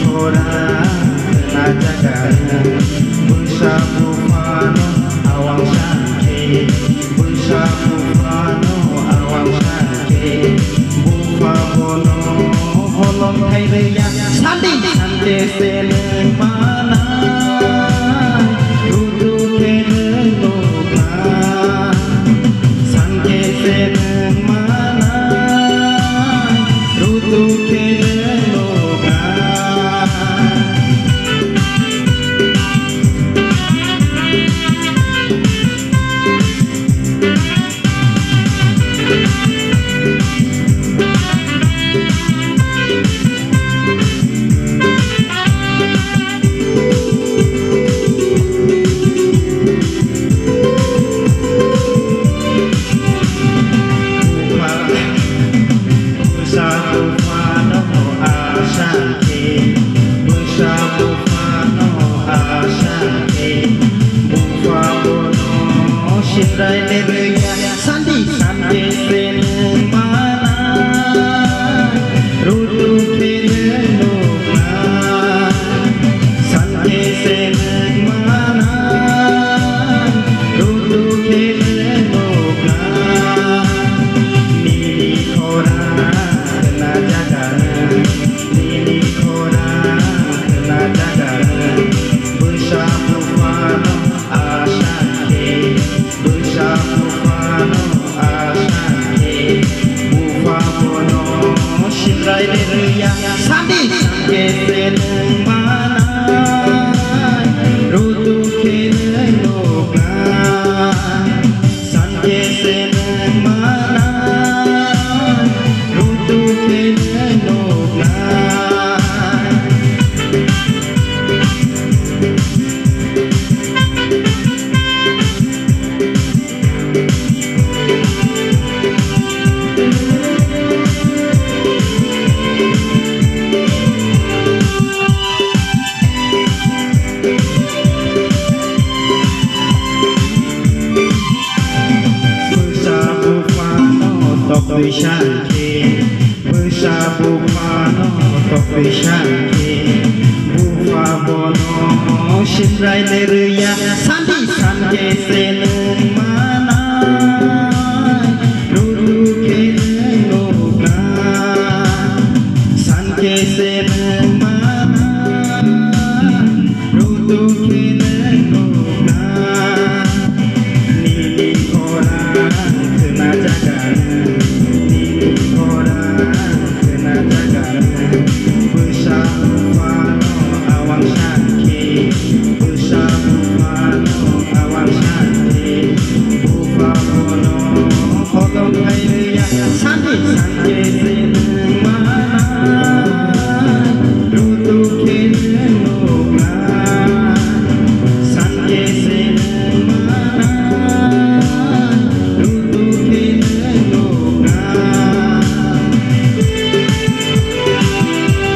orang tenaga bersama mano awang sanke bersama mano awang sanke bufa bono holong hai reya sandi sante seneng mana rudu teneng loka sanke seneng mana rudu teneng loka Sindai nereya sandi sandi seneng mana rudu teneng loka sandi seneng mana rudu teneng loka nili orang kena jagaran nili orang kena jagaran bersama mano asake bersama mano asake bufa bono sindai nereya sandi sandi seneng mana rudu teneng loka sandi seneng mana rudu teneng loka Bersangke bersama mano tok bersangke bufa bono sindai nereya sandi sandi seneng